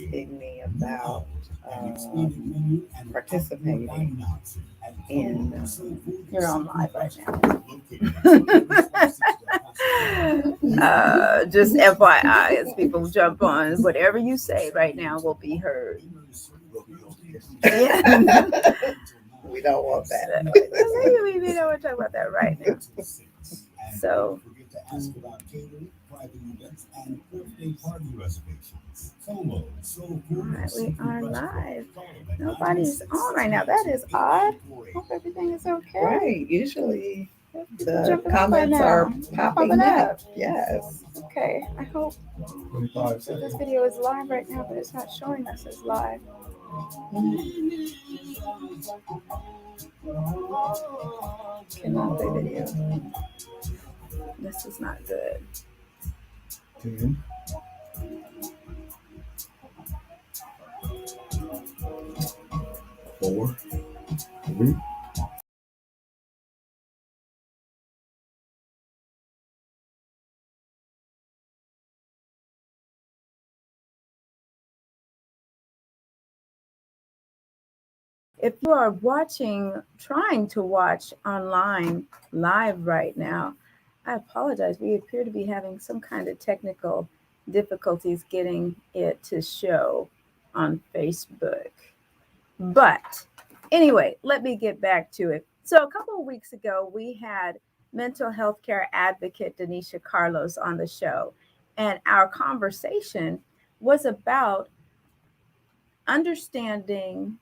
asking me about participating in. You're on live right now. Just FYI, as people jump on, whatever you say right now will be heard. Yeah. We don't want that. Maybe we don't want to talk about that right now. So, right, we are live. Nobody's on right now. That is odd. Hope everything is okay. Right. Usually the Jumping up right comments now. are popping up. Yes. Okay. I hope this video is live right now, but it's not showing us as live. Cannot play video. This is not good. Four, three. If you are trying to watch online live right now, I apologize. We appear to be having some kind of technical difficulties getting it to show on Facebook. But anyway, let me get back to it. So a couple of weeks ago, we had mental health care advocate Donicia Carlos on the show, and our conversation was about understanding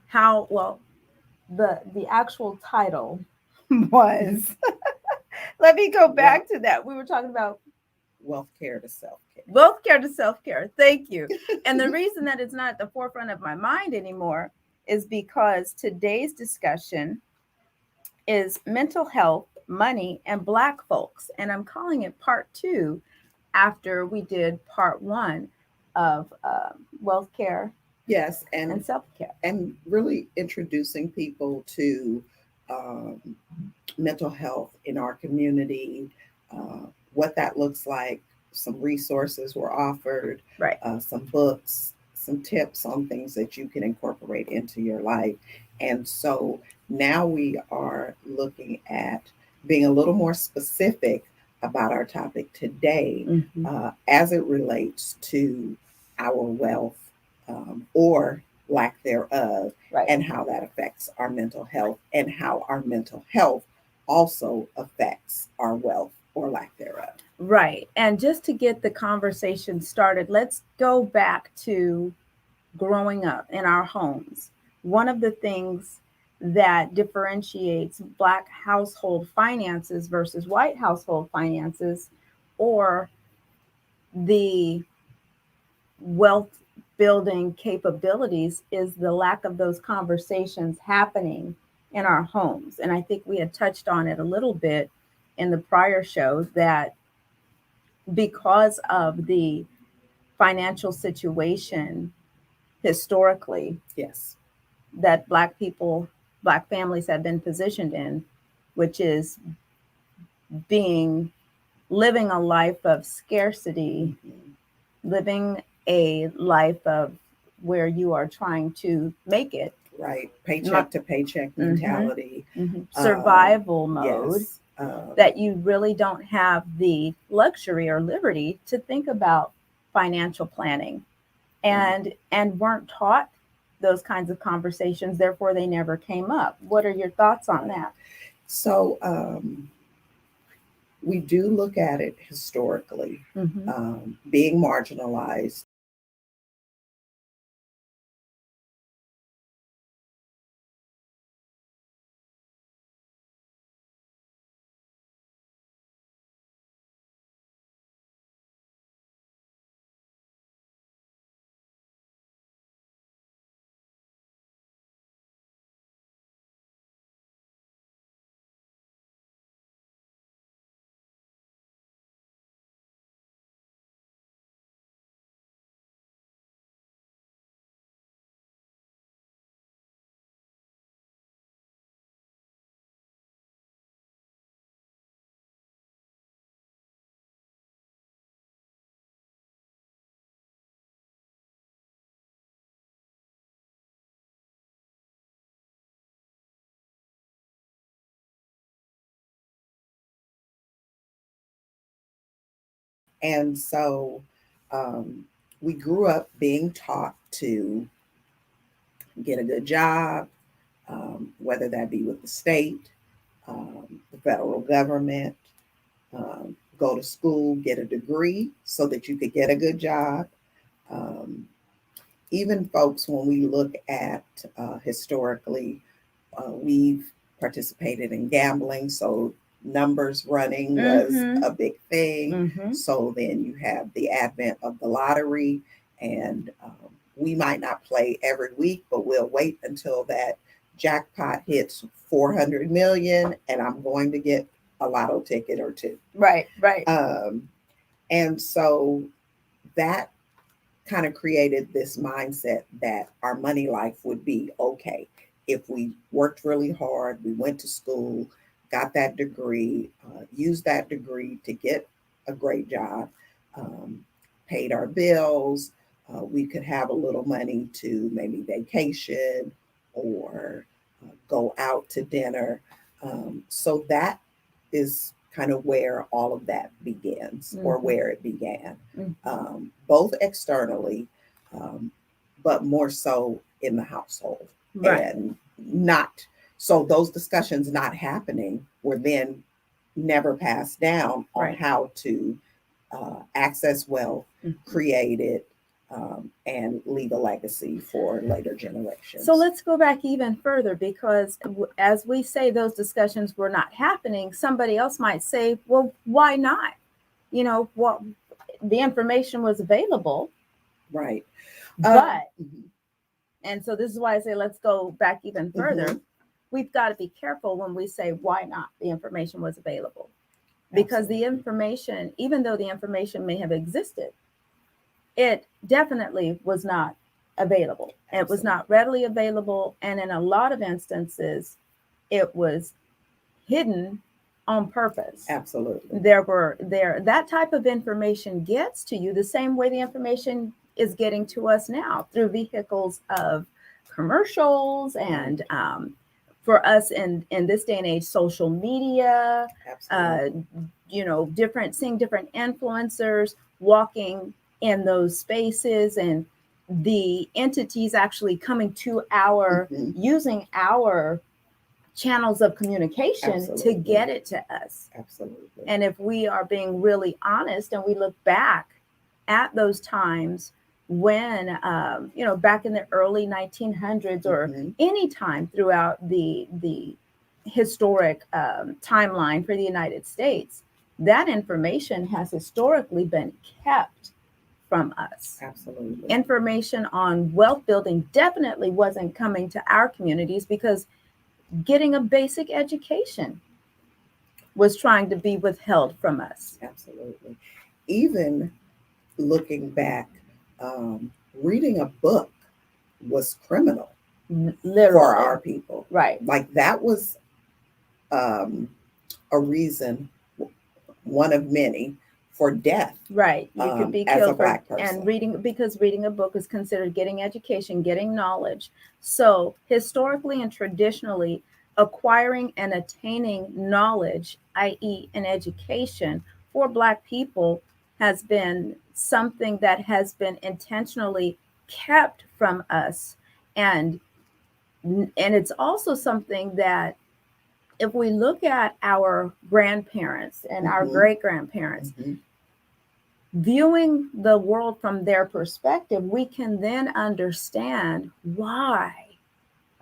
how well the actual title was. Let me go back to that. We were talking about Wealth care to self care. Wealth care to self care. Thank you. And the reason that it's not at the forefront of my mind anymore is because today's discussion is mental health, money, and Black folks. And I'm calling it part 2 after we did part 1 of wealth care. Yes, and self-care, and really introducing people to mental health in our community, what that looks like. Some resources were offered, right? Some books, some tips on things that you can incorporate into your life. And so now we are looking at being a little more specific about our topic today, as it relates to our wealth, or lack thereof, right, and how that affects our mental health, and how our mental health also affects our wealth or lack thereof. Right. And just to get the conversation started, let's go back to growing up in our homes. One of the things that differentiates Black household finances versus white household finances, or the wealth building capabilities, is the lack of those conversations happening in our homes. And I think we had touched on it a little bit in the prior show, that because of the financial situation historically, yes, that Black families have been positioned in, which is living a life of scarcity, living a life of where you are trying to make it. Right. Paycheck to paycheck mentality. Survival mode. Yes. That you really don't have the luxury or liberty to think about financial planning, and weren't taught those kinds of conversations. Therefore, they never came up. What are your thoughts on that? So we do look at it historically, being marginalized. And so we grew up being taught to get a good job, whether that be with the state, the federal government, go to school, get a degree so that you could get a good job. Um, Even folks, when we look at historically, we've participated in gambling, so numbers running was Mm-hmm. a big thing. Mm-hmm. So then you have the advent of the lottery, and we might not play every week, but we'll wait until that jackpot hits 400 million, and I'm going to get a lotto ticket or two. Right, right. Um, and so that kind of created this mindset that our money life would be okay if we worked really hard, we went to school, got that degree, used that degree to get a great job, um, paid our bills. We could have a little money to maybe vacation or go out to dinner. So that is kind of where all of that begins, or Mm-hmm. where it began, Mm-hmm. both externally, um, but more so in the household. Right, And not so those discussions not happening were then never passed down on right. how to access wealth, Mm-hmm. create it, and leave a legacy for later So generations. let's go back even further because as we say those discussions were not happening, somebody else might say, well, why not? You know, what the information was available, Right. but, Mhm, and so this is why I say let's go back even further. mhm, We've got to be careful when we say why not the information was available. Because the absolutely. information, even though the information may have existed, it definitely was not available. It was not Absolutely. readily available. And in a lot of instances, it was hidden on purpose. Absolutely. There that type of information gets to you the same way the information is getting to us now through vehicles of commercials Right. and for us in this day and age, social media, uh, Absolutely. different seeing different influencers walking in those spaces and the entities actually coming to our Mhm, using our channels of communication to absolutely. get it to us. Absolutely. And if we are being really honest and we look back at those times when, back in the early 1900s or Mhm, any time throughout the historic timeline for the United States, that information has historically been kept from us. absolutely. Information on wealth building definitely wasn't coming to our communities because getting a basic education was trying to be withheld from us. Absolutely. Even looking back, reading a book was criminal for our Literally. people. Right. Like that was um, a reason, one of many, for death Right. You could be as a killed for Black person. and reading because reading a book is considered getting education, getting knowledge. So historically and traditionally, acquiring and attaining knowledge, i.e., an education for Black people has been something that has been intentionally kept from us. And and it's also something that if we look at our grandparents and our Hmm. great grandparents, Hmm. viewing the world from their perspective, we can then understand why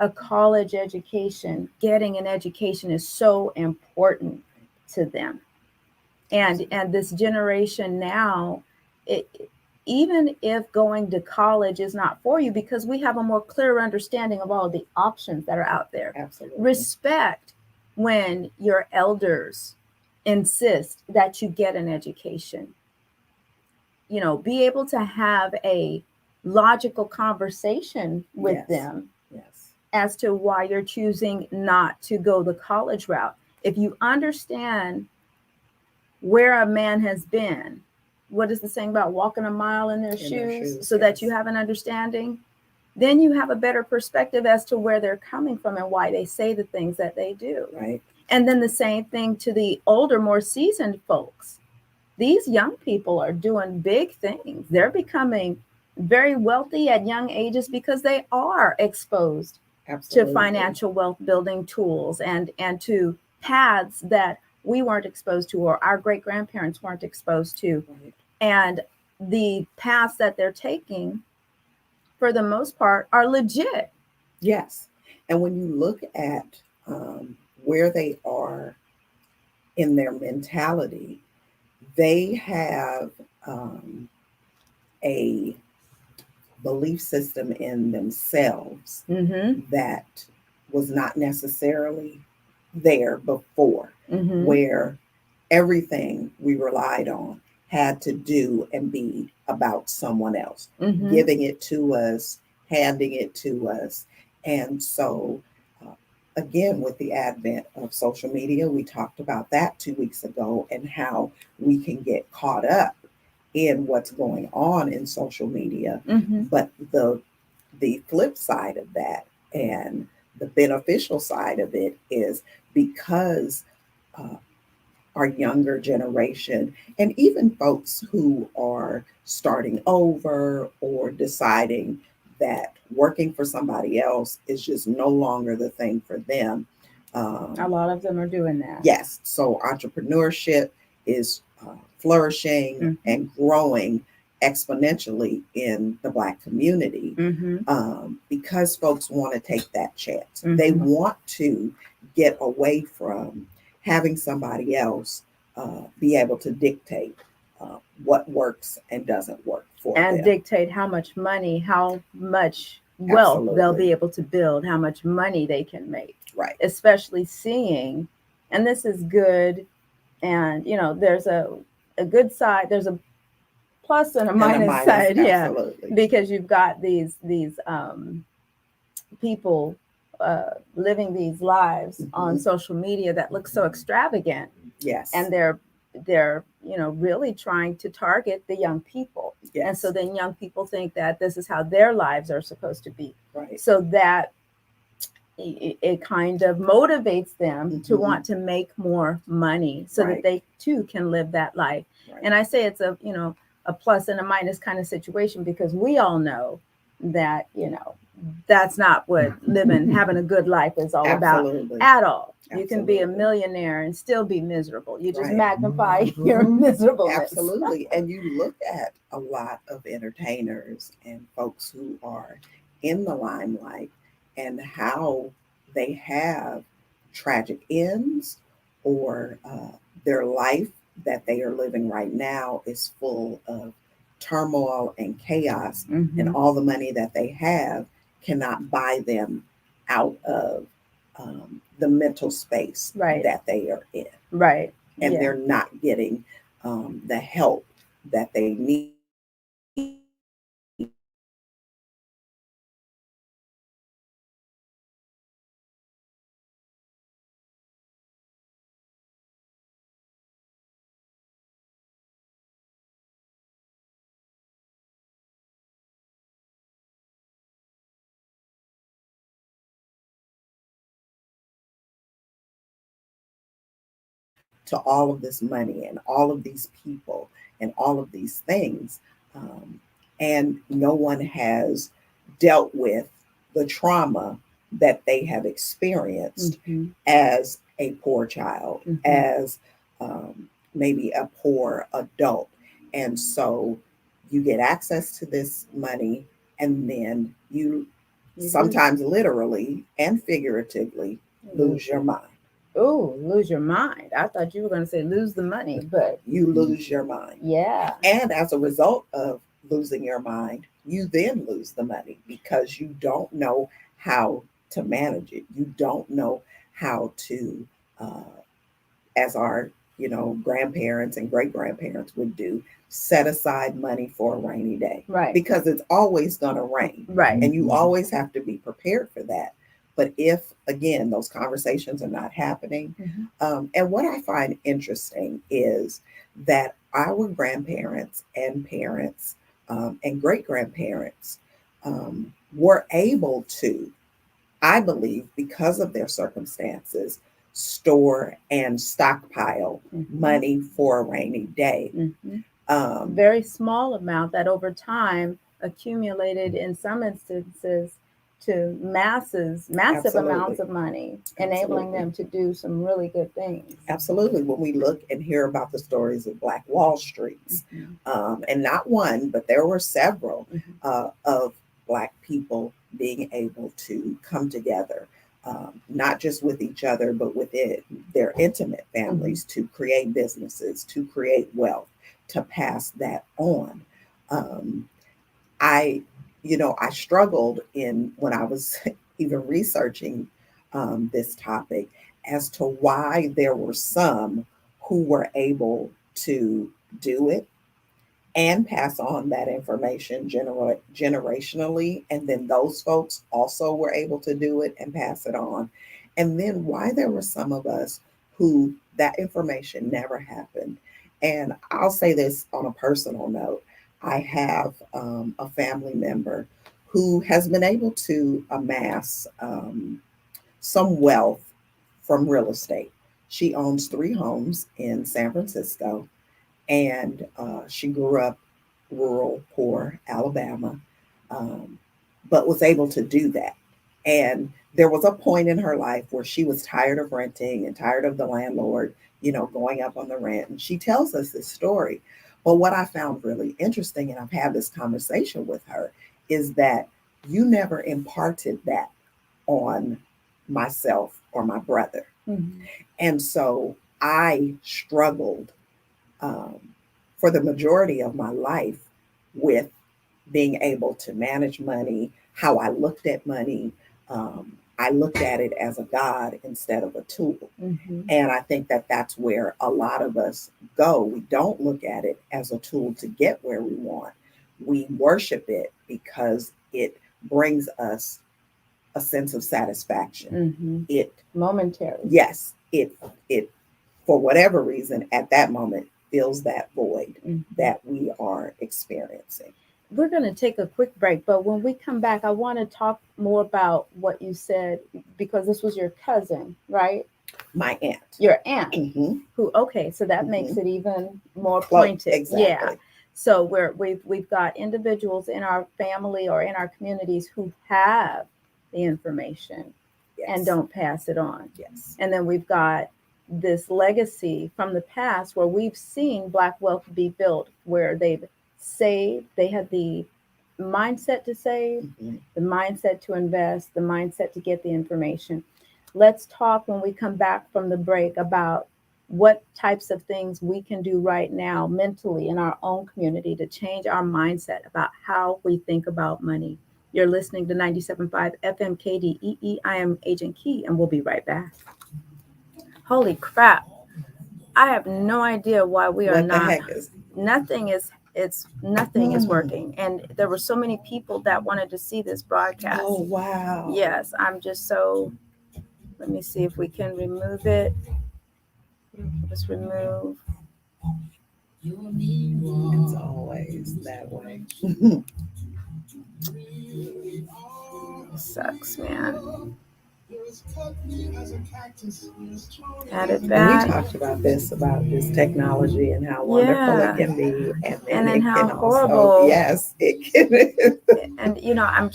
a college education, getting an education is so important to them. And this generation now, it, even if going to college is not for you, because we have a more clear understanding of all the options that are out there. Absolutely. Respect when your elders insist that you get an education. Be able to have a logical conversation with Yes. them Yes. as to why you're choosing not to go the college route. If you understand where a man has been, what is the saying about walking a mile in their In their shoes, shoes. so that you Yes. have an understanding, then you have a better perspective as to where they're coming from and why they say the things that they do. Right. And then the same thing to the older, more seasoned folks. these young people are doing big things. They're becoming very wealthy at young ages because they are exposed to Absolutely. financial wealth building tools and to paths that we weren't exposed to or our great grandparents weren't exposed to. Right. And the paths that they're taking, for the most part, are legit. Yes. And when you look at where they are in their mentality, they have a belief system in themselves Mm-hmm. that was not necessarily there before, Mm-hmm. where everything we relied on had to do and be about someone else, Mm-hmm. giving it to us, handing it to us. And so, uh, again, with the advent of social media, we talked about that 2 weeks ago and how we can get caught up in what's going on in social media. Mm-hmm. But the flip side of that and the beneficial side of it is because uh, our younger generation and even folks who are starting over or deciding that working for somebody else is just no longer the thing for them. A Um, lot of them are doing that. yes, so entrepreneurship is flourishing Mm-hmm. and growing exponentially in the Black community Mm-hmm. because folks want to take that chance. They Mm-hmm. want to get away from having somebody else be able to dictate what works and doesn't work for And them. dictate how much money, how much wealth they'll Absolutely. be able to build, how much money they can make, Right. especially seeing, and this is good. And, there's a good side, there's a plus and a And a minus minus, side, yeah, absolutely. because you've got these people living these lives on Hmm. social media that look so extravagant, Yes. and they're really trying to target the young people, and so Yes. then young people think that this is how their lives are supposed to be, Right. so that it kind of motivates them to Hmm. want to make more money so that Right. they too can live that life. Right. And I say it's a plus and a minus kind of situation, because we all know that that's not what living having a good life is all about Absolutely. at all. You can be a Absolutely. millionaire and still be miserable. You just Right. magnify your miserableness. Absolutely. And you look at a lot of entertainers and folks who are in the limelight and how they have tragic ends or their life that they are living right now is full of turmoil and chaos, and Hmm. all the money that they have cannot buy them out of the mental space Right. that they are in, Right. and Yeah. they're not getting the help that they need to all of this money and all of these people and all of these things. Um, and no one has dealt with the trauma that they have experienced Hmm. as a poor child, Hmm. as maybe a poor adult. And so you get access to this money, and then you You lose. sometimes literally and figuratively lose Lose your it. mind. Oh, lose your mind. I thought you were going to say lose the money, but You lose your mind. yeah. And as a result of losing your mind, you then lose the money because you don't know how to manage it. You don't know how to, as our grandparents and great grandparents would do, set aside money for a rainy day Right. because it's always going to rain, Right. and you always have to be prepared for that. But if again those conversations are not happening, Hmm. and what I find interesting is that our grandparents and parents and great grandparents were able to, I believe, because of their circumstances, store and stockpile money for a rainy day. Very small amount that over time accumulated in some instances to massive Absolutely. amounts of money, enabling them to do some really good things. Absolutely. When we look and hear about the stories of Black Wall Streets, and not one, but there were several of Black people being able to come together, not just with each other, but with their intimate families to create businesses, to create wealth, to pass that on. I, I struggled when I was even researching this topic as to why there were some who were able to do it and pass on that information generationally. And then those folks also were able to do it and pass it on. And then why there were some of us who that information never happened. And I'll say this on a personal note. I have a family member who has been able to amass some wealth from real estate. She owns 3 homes in San Francisco, and she grew up rural, poor Alabama, um, but was able to do that. And there was a point in her life where she was tired of renting and tired of the landlord, going up on the rent. And she tells us this story. But what I found really interesting, and I've had this conversation with her, is that you never imparted that on myself or my brother. And so I struggled um, for the majority of my life with being able to manage money, how I looked at money. I looked at it as a God instead of a tool. And I think that that's where a lot of us go. We don't look at it as a tool to get where we want. We worship it because it brings us a sense of satisfaction. It momentary. Yes, it for whatever reason at that moment fills that void that we are experiencing. We're going to take a quick break, but when we come back, I want to talk more about what you said, because this was your cousin, right? My aunt. Your aunt. Who? Okay, so that makes it even more pointed. Exactly. Yeah. So we've got individuals in our family or in our communities who have the information and don't pass it on. Yes. And then we've got this legacy from the past where we've seen Black wealth be built, where they've saved, they had the mindset to save, the mindset to invest, the mindset to get the information. Let's talk when we come back from the break about what types of things we can do right now mentally in our own community to change our mindset about how we think about money. You're listening to 97.5 FM KDEE. I am Agent Key, and we'll be right back. Holy crap. I have no idea why we are not. Nothing is working. And there were so many people that wanted to see this broadcast. Oh, wow. Yes, I'm just so. Let me see if we can remove it. Let's remove. It's always that way. Sucks, man. Add it back. And we talked about this technology and how wonderful it can be, and then how horrible. Also, yes, it can. And I'm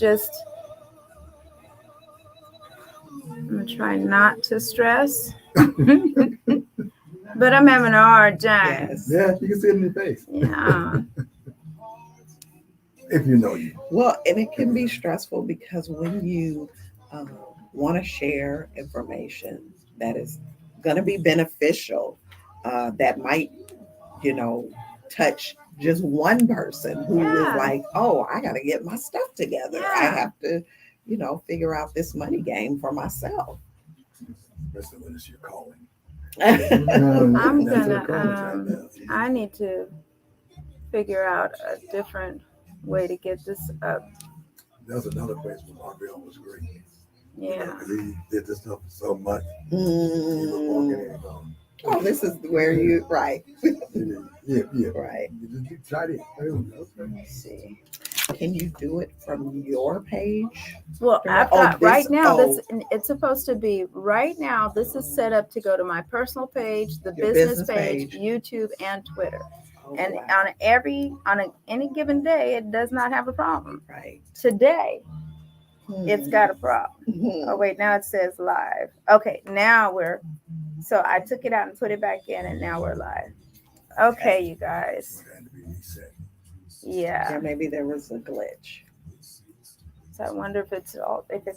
gonna try not to stress, but I'm having a hard time. Yes. Yeah, you can see it in your face. Yeah. If you know you. Well, and it can be stressful because when you want to share information that is going to be beneficial, that might, touch just one person who is like, oh, I got to get my stuff together. Yeah. I have to, figure out this money game for myself. Especially when it's your calling. I'm gonna. I need to figure out a different way to get this up. That's another place where Marvell was great. Yeah. Because he did this stuff so much. He was walking in. Oh, this is where you right. Yeah. Right. You tried it. Let's see. Can you do it from your page? Well, I've Oh, got right now oh, it's supposed to be right now. This is set up to go to my personal page, the your business business page, page. YouTube, and Twitter. Oh, And wow. on any given day, it does not have a problem. Right. Today, it's got a problem. Hmm. Oh wait, now it says live. Okay, now so I took it out and put it back in, and now we're live. Okay, you guys. It had to be reset. Yeah. Yeah, maybe there was a glitch. So I wonder if it's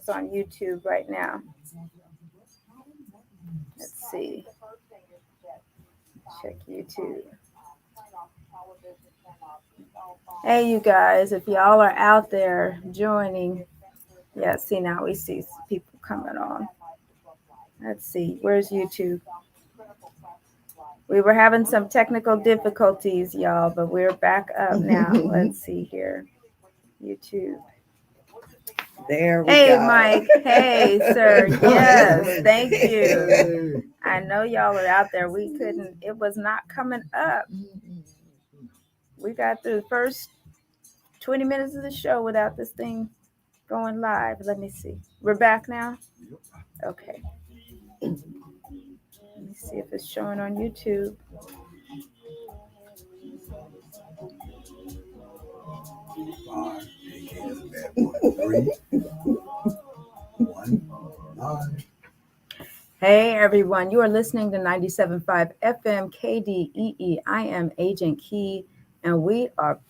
on YouTube right now. Let's see. Check YouTube. Hey, you guys, if y'all are out there joining, yeah, see, now we see people coming on. Let's see, where's YouTube? We were having some technical difficulties, y'all, but we're back up now. Let's see here. YouTube. There we Hey, go. Mike. Hey, sir. Yes, thank you. I know y'all are out there. It was not coming up. We got through the first 20 minutes of the show without this thing going live. Let me see. We're back now? Okay. Let me see if it's showing on YouTube. 5, AK is a bad one. 3, 1, 9. Hey, everyone. You are listening to 97.5 FM KDEE. I am Agent Key, and we are